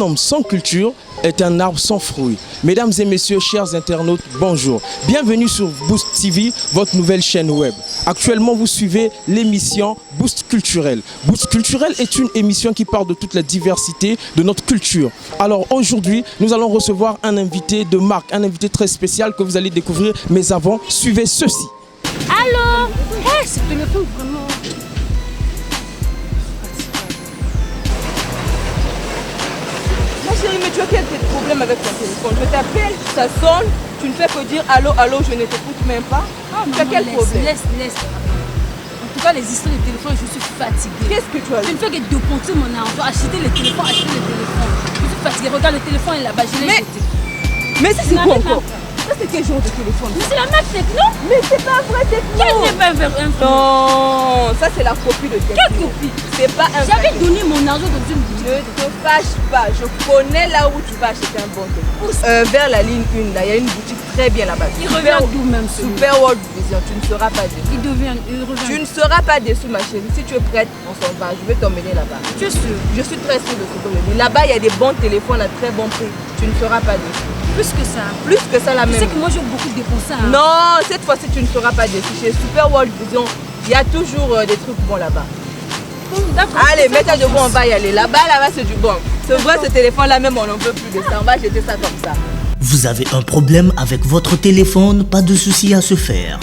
Un homme sans culture est un arbre sans fruits. Mesdames et messieurs, chers internautes, bonjour. Bienvenue sur Boost TV, votre nouvelle chaîne web. Actuellement, vous suivez l'émission Boost Culturel. Boost Culturel est une émission qui parle de toute la diversité de notre culture. Alors aujourd'hui, nous allons recevoir un invité de marque, un invité très spécial que vous allez découvrir. Mais avant, suivez ceci. Allô? Eh, ce téléphone vraiment... Chérie, mais tu as quel problème avec ton téléphone? Je t'appelle, ça sonne, tu ne fais que dire allô, allô, je ne t'écoute même pas. Oh, tu as quel problème? Laisse. En tout cas, les histoires de téléphone, je suis fatiguée. Qu'est-ce que tu as Je ne fais que dépenser mon argent, acheter le téléphone. Je suis fatiguée. Regarde, le téléphone est là-bas, je l'ai jeté. Mais ça, c'est quoi encore? Ça, c'est quel genre de téléphone? Mais c'est la marque Techno. Mais c'est pas un vrai Techno. Quel n'est pas un vrai Techno? Non, ça, c'est la copie de Techno. Quelle copie? C'est pas un vrai. J'avais donné mon argent dans une boutique. Ne te fâche pas, je connais là où tu vas acheter un bon téléphone. Vers la ligne 1, là, il y a une boutique très bien là-bas. Il revient d'où même Super World Vision, tu ne seras pas déçu. Il revient. Tu ne seras pas déçu, ma chérie. Si tu es prête, on s'en va. Je vais t'emmener là-bas. Tu es sûre? Je suis très sûre de ce que je dis. Là-bas, il y a des bons téléphones à très bon prix. Tu ne seras pas déçu. Plus que ça. Plus que ça, la Tu même. sais que moi, j'ai beaucoup dépensé. Hein. Non, cette fois-ci, tu ne seras pas déçu. Chez Super World Vision, il y a toujours des trucs bons là-bas. Allez, mets-toi debout, on va y aller. Là-bas, c'est du bon. C'est vrai, ce téléphone-là, même, on n'en peut plus de ça. On va jeter ça comme ça. Vous avez un problème avec votre téléphone, pas de souci à se faire.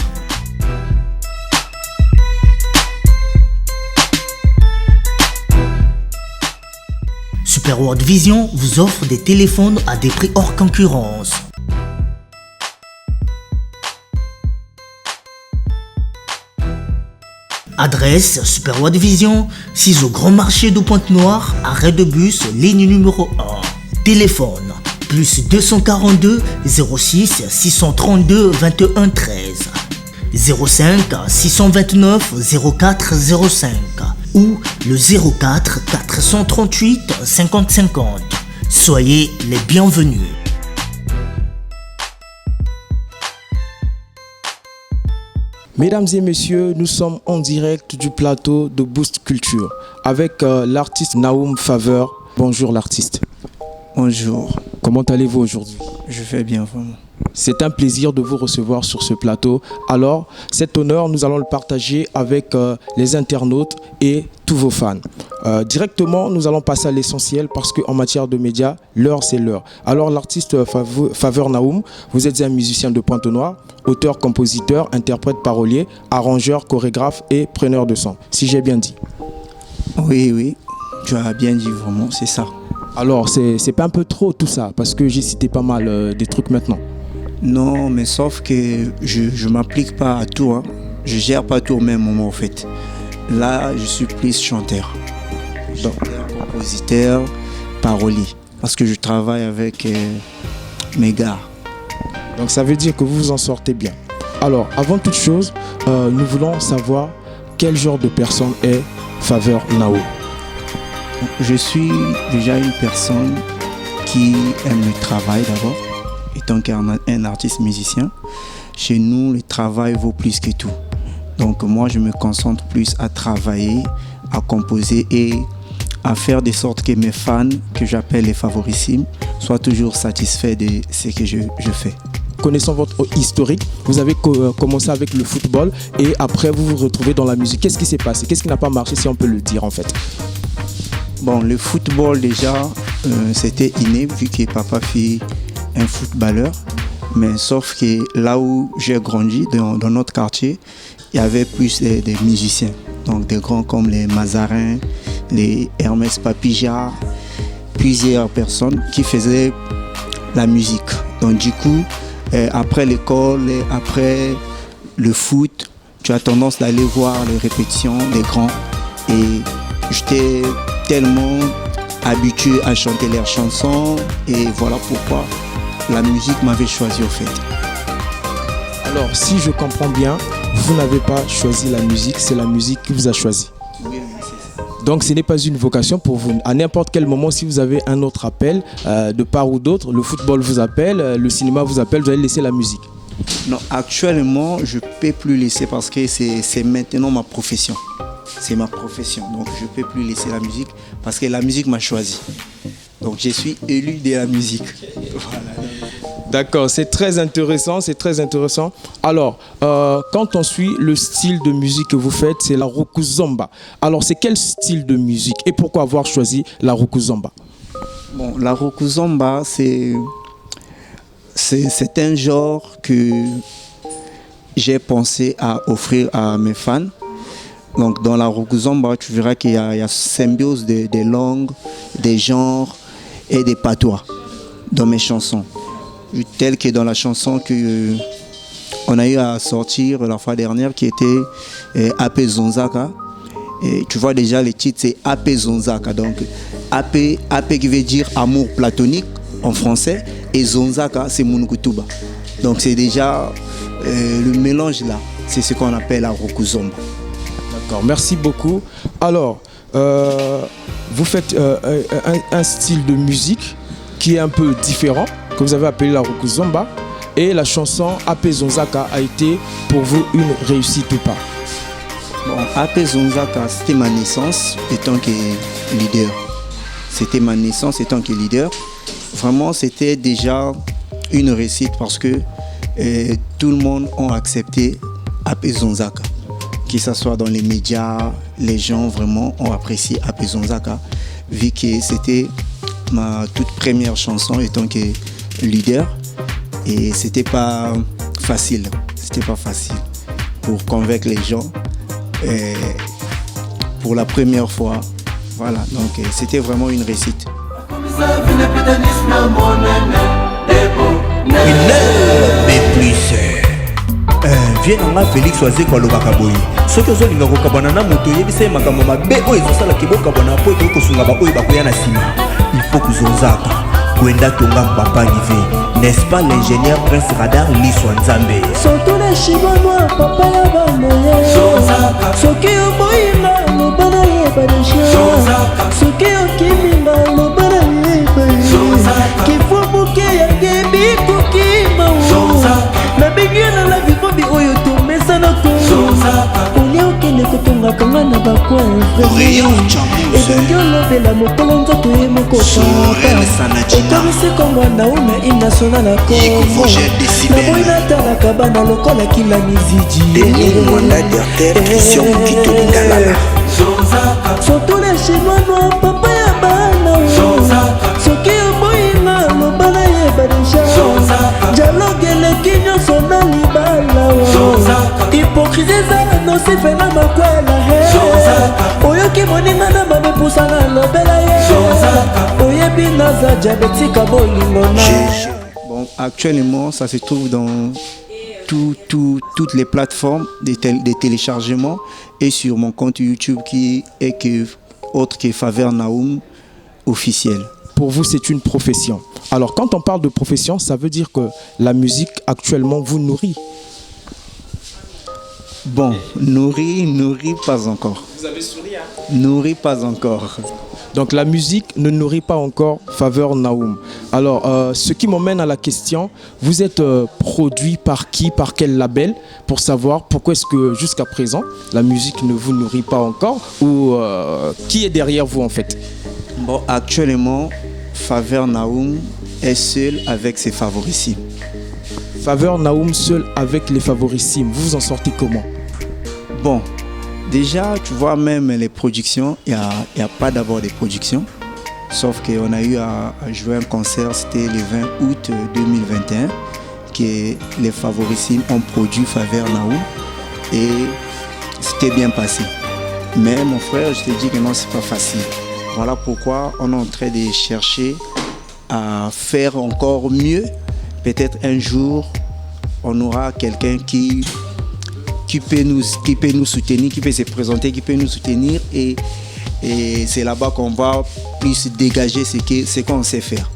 Super World Vision vous offre des téléphones à des prix hors concurrence. Adresse Super World Vision, 6 au Grand Marché de Pointe-Noire, arrêt de bus, ligne numéro 1. Téléphone plus 242 06 632 21 13 05 629 04 05 ou le 04 438 50 50. Soyez les bienvenus. Mesdames et messieurs, nous sommes en direct du plateau de Boost Culture avec l'artiste Naoum Faveur. Bonjour l'artiste. Bonjour. Comment allez-vous aujourd'hui? Je vais bien, vraiment. C'est un plaisir de vous recevoir sur ce plateau. Alors, cet honneur, nous allons le partager avec les internautes et tous vos fans. Directement, nous allons passer à l'essentiel parce qu'en matière de médias, l'heure c'est l'heure. Alors, l'artiste Faveur Naoum, vous êtes un musicien de Pointe-Noire, auteur, compositeur, interprète, parolier, arrangeur, chorégraphe et preneur de son. Si j'ai bien dit. Oui, tu as bien dit, vraiment, c'est ça. Alors, c'est pas un peu trop tout ça parce que j'ai cité pas mal des trucs maintenant. Non, mais sauf que je m'applique pas à tout. Hein. Je gère pas tout au même moment, en fait. Là, je suis plus chanteur. Compositeur, parolier. Parce que je travaille avec mes gars. Donc ça veut dire que vous vous en sortez bien. Alors, avant toute chose, nous voulons savoir quel genre de personne est Faveur Naoum. Je suis déjà une personne qui aime le travail d'abord. Étant qu'un artiste musicien, chez nous, le travail vaut plus que tout. Donc moi, je me concentre plus à travailler, à composer et à faire de sorte que mes fans, que j'appelle les favorissimes, soient toujours satisfaits de ce que je fais. Connaissant votre historique, vous avez commencé avec le football et après vous vous retrouvez dans la musique. Qu'est-ce qui s'est passé? Qu'est-ce qui n'a pas marché, si on peut le dire en fait? Bon, le football déjà, c'était inné vu que papa fit un footballeur. Mais sauf que là où j'ai grandi, dans notre quartier, il y avait plus des musiciens. Donc des grands comme les Mazarins, les Hermès Papija, plusieurs personnes qui faisaient la musique. Donc du coup, après l'école, après le foot, tu as tendance d'aller voir les répétitions des grands. Et j'étais tellement habitué à chanter leurs chansons et voilà pourquoi la musique m'avait choisi au fait. Alors, si je comprends bien, vous n'avez pas choisi la musique, c'est la musique qui vous a choisi. Oui, c'est ça. Donc, ce n'est pas une vocation pour vous. À n'importe quel moment, si vous avez un autre appel, de part ou d'autre, le football vous appelle, le cinéma vous appelle, vous allez laisser la musique. Non, actuellement, je ne peux plus laisser parce que c'est maintenant ma profession. C'est ma profession, donc je ne peux plus laisser la musique parce que la musique m'a choisi. Donc je suis élu de la musique. Voilà. D'accord, c'est très intéressant, c'est très intéressant. Alors, quand on suit le style de musique que vous faites, c'est la Rukuzomba. Alors, c'est quel style de musique et pourquoi avoir choisi la Rukuzomba? Bon, la Rukuzomba, c'est un genre que j'ai pensé à offrir à mes fans. Donc, dans la Rukuzomba, tu verras qu'il y a symbiose des langues, des genres et des patois dans mes chansons. Tel que dans la chanson qu'on a eu à sortir la fois dernière qui était Ape Zonzaka. Et tu vois déjà le titre c'est Ape Zonzaka. Donc Ape qui veut dire amour platonique en français et Zonzaka c'est Munukutuba. Donc c'est déjà le mélange là. C'est ce qu'on appelle la Rukuzomba. D'accord, merci beaucoup. Alors, vous faites un style de musique qui est un peu différent, que vous avez appelé la Rukuzomba, et la chanson Ape Zonzaka a été pour vous une réussite ou pas? Bon, Ape Zonzaka, c'était ma naissance étant que leader. C'était ma naissance étant que leader. Vraiment, c'était déjà une réussite parce que tout le monde a accepté Ape Zonzaka. Que ce soit dans les médias, les gens vraiment ont apprécié Ape Zonzaka, vu que c'était ma toute première chanson étant que leader. Et c'était pas facile. C'était pas facile pour convaincre les gens. Et pour la première fois, voilà. Donc c'était vraiment une réussite. Viens nanga Félix Oazeko alobaka boye soki ozolinga kokabwana na moto oyebisa ye makambo mabe oyo ezosalaki bokabwana po etoyi kosunga baoyo bakoya na nsima il faut kozonzaka kwenda tonga papa rive n'est-ce pas l'ingénieur Prince Radar Liswa Nzambe surtout les chinois papa ya bamoye soki oboyinga lobana yebadeshi soki okiminga lobana yeba kifubuke yangebi kokima na bengena la vikombi oyo tomesana to olia okende kotongaka nga na bakwa ebongi olobela mokolo nzoto ye mokota okomisi kongo na una inational akovo naboyi natalaka bana lokola kila miziji surtout les chinois noirs papa ya bana soki oboyinga lobana yebadeja dialogue eleki nyonso na libala hypocrisie eza nosife na makwela oyoki moninga na bamepusana lobela ye oyebi naza diabetika bolingo na. Bon, actuellement, ça se trouve dans toutes les plateformes de téléchargement et sur mon compte YouTube qui est autre que Faveur Naoum officiel. Pour vous, c'est une profession. Alors, quand on parle de profession, ça veut dire que la musique actuellement vous nourrit. Bon, nourrit pas encore. Vous avez souri, hein? Nourrit pas encore. Donc la musique ne nourrit pas encore Faveur Naoum. Alors, ce qui m'emmène à la question, vous êtes produit par qui, par quel label, pour savoir pourquoi est-ce que jusqu'à présent, la musique ne vous nourrit pas encore, ou qui est derrière vous en fait? Bon, actuellement, Faveur Naoum est seul avec ses favorissimes. Faveur Naoum seul avec les favorissimes, vous vous en sortez comment? Bon, déjà, tu vois, même les productions, il n'y a pas d'abord des productions. Sauf qu'on a eu à jouer un concert, c'était le 20 août 2021, que les favorissimes ont produit Faveur Naoum. Et c'était bien passé. Mais mon frère, je te dis que non, c'est pas facile. Voilà pourquoi on est en train de chercher à faire encore mieux. Peut-être un jour, on aura quelqu'un qui peut nous soutenir, qui peut se présenter, qui peut nous soutenir. Et c'est là-bas qu'on va plus dégager ce qu'on sait faire.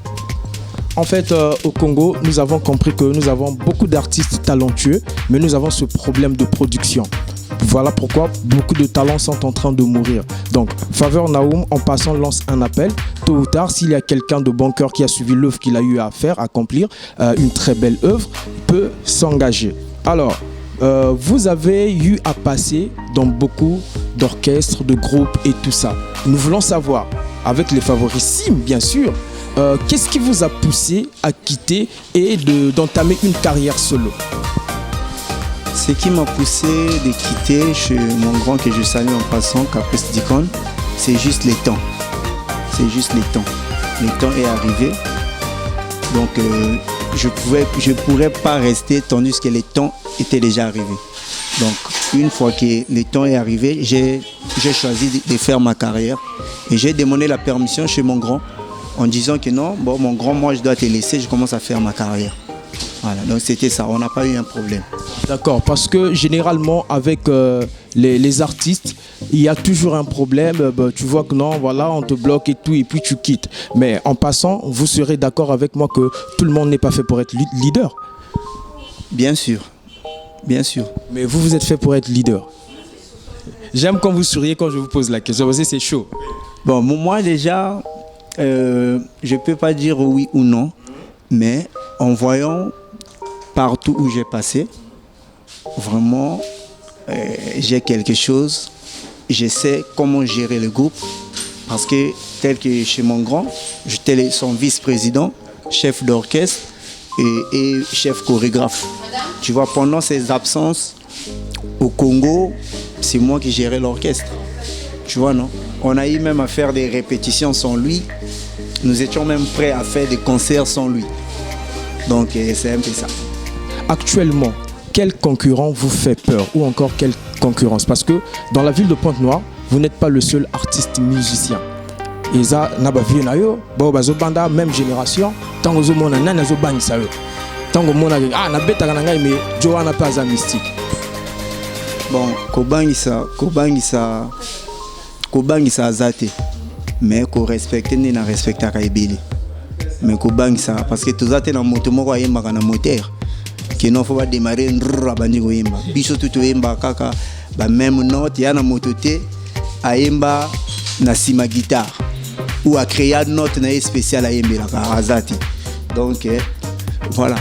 En fait, au Congo, nous avons compris que nous avons beaucoup d'artistes talentueux, mais nous avons ce problème de production. Voilà pourquoi beaucoup de talents sont en train de mourir. Donc, Faveur Naoum, en passant, lance un appel. Tôt ou tard, s'il y a quelqu'un de bon cœur qui a suivi l'œuvre qu'il a eu à faire, accomplir, une très belle œuvre, peut s'engager. Alors, vous avez eu à passer dans beaucoup d'orchestres, de groupes et tout ça. Nous voulons savoir, avec les favorissimes bien sûr, qu'est-ce qui vous a poussé à quitter et d'entamer une carrière solo? Ce qui m'a poussé de quitter chez mon grand que je salue en passant, Caprice Dicon, c'est juste le temps. C'est juste le temps. Le temps est arrivé. Donc je ne pourrais pas rester tandis que le temps était déjà arrivé. Donc une fois que le temps est arrivé, j'ai choisi de faire ma carrière. Et j'ai demandé la permission chez mon grand en disant que non, bon mon grand, moi je dois te laisser, je commence à faire ma carrière. Voilà, donc c'était ça, on n'a pas eu un problème. D'accord, parce que généralement avec les artistes, il y a toujours un problème. Tu vois que non, voilà, on te bloque et tout, et puis tu quittes. Mais en passant, vous serez d'accord avec moi que tout le monde n'est pas fait pour être leader? Bien sûr, bien sûr. Mais vous, vous êtes fait pour être leader. J'aime quand vous souriez quand je vous pose la question, parce que c'est chaud. Bon, moi déjà, je ne peux pas dire oui ou non, mais en voyant partout où j'ai passé, vraiment, j'ai quelque chose. Je sais comment gérer le groupe parce que tel que chez mon grand, j'étais son vice-président, chef d'orchestre et chef chorégraphe. Tu vois, pendant ses absences au Congo, c'est moi qui gérais l'orchestre. Tu vois, non? On a eu même à faire des répétitions sans lui. Nous étions même prêts à faire des concerts sans lui. Donc c'est un peu ça. Actuellement, quel concurrent vous fait peur ou encore quelle concurrence? Parce que dans la ville de Pointe-Noire, vous n'êtes pas le seul artiste musicien. Et ça, même génération, tant que vous avez un tant que vous avez un mystique. Bon, kobangisa azate, mais ko respecte ni na respecta kaibeli. Mais kobangisa parce que tous ate na moto moko ayemba na moteur. Que non faut pas démarrer nrra bandi ko yemba. Biso tout yemba kaka ba même note ya na moto te ayemba na sima guitare ou à créer une note na spéciale ayembela ka azate. Donc voilà,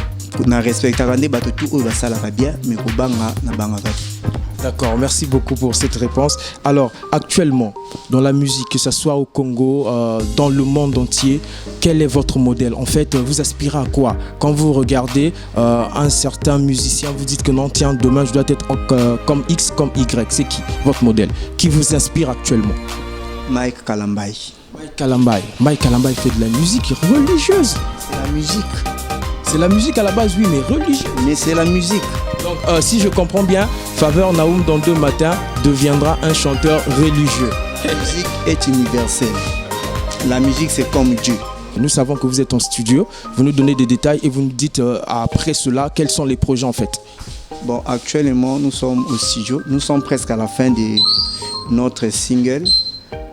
na respecta kande bato tout o ba sala bien mais kobanga na banga kati. D'accord, merci beaucoup pour cette réponse. Alors, actuellement, dans la musique, que ce soit au Congo, dans le monde entier, quel est votre modèle? En fait, vous aspirez à quoi? Quand vous regardez un certain musicien, vous dites que non, tiens, demain, je dois être comme X, comme Y. C'est qui votre modèle? Qui vous inspire actuellement? Mike Kalambai. Mike Kalambai. Mike Kalambai fait de la musique religieuse. C'est la musique. C'est la musique à la base, oui, mais religieuse. Mais c'est la musique. Donc, si je comprends bien, Faveur Naoum dans 2 matins deviendra un chanteur religieux. La musique est universelle. La musique, c'est comme Dieu. Nous savons que vous êtes en studio. Vous nous donnez des détails et vous nous dites après cela quels sont les projets en fait. Bon, actuellement, nous sommes au studio. Nous sommes presque à la fin de notre single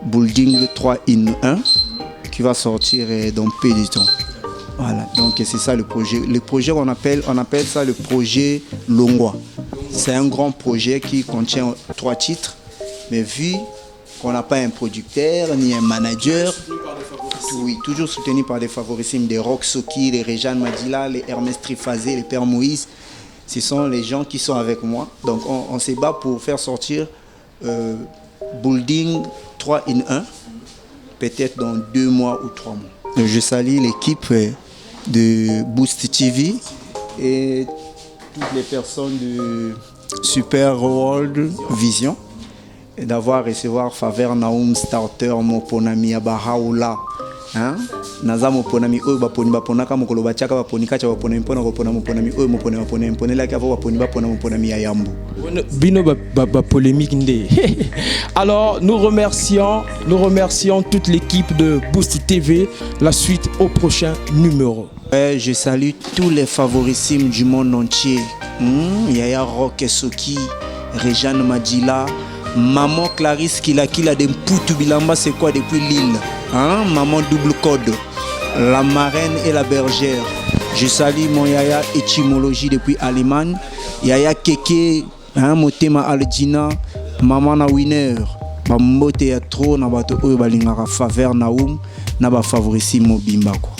Building 3 in 1 qui va sortir dans peu de temps. Voilà, donc c'est ça le projet. Le projet, on appelle ça le projet Longwa. C'est un grand projet qui contient 3 titres, mais vu qu'on n'a pas un producteur ni un manager, oui, toujours soutenu par des favorissimes, des Rock Soki, les Rejane Madila, les Hermès Trifazé, les Père Moïse. Ce sont les gens qui sont avec moi. Donc on se bat pour faire sortir Building 3 in 1, peut-être dans 2 mois ou 3 mois. Je salue l'équipe de Boost TV et toutes les personnes de Super World Vision et d'avoir recevoir Faveur Naoum Starter Moponami Abahaoula. Naza moponami oyo baponi baponaka mokolo batiaka baponi kacha baponami mpona kopona moponami oyo moponi baponi mponelaki avo baponi bapona moponami ya yambo bino polémique nde. Alors nous remercions toute l'équipe de Boost TV. La suite au prochain numéro. Je salue tous les favorissimes du monde entier. Yaya Rock Soki, Rejane Madila, Maman Clarisse Kila de Mputu Bilamba, c'est quoi depuis Lille? Maman Double Code, la marraine et la bergère. Je salue mon Yaya étymologie depuis Allemagne. Yaya Keke, Motema Aldina, Maman na Winner. Bambote ya trop na bato oyo balingaka Faveur Naoum na ba favorissime mobimba quoi.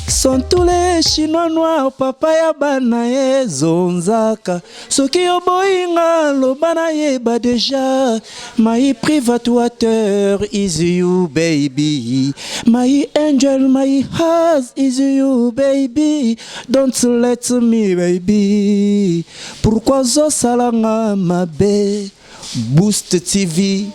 sont tous les chinois noirs papa ya bana ye zonzaka soki oboyinga lobana yeba deja my private water is you baby my angel my heart is you baby don't let me baby pourquoi zosalanga mabe Boost TV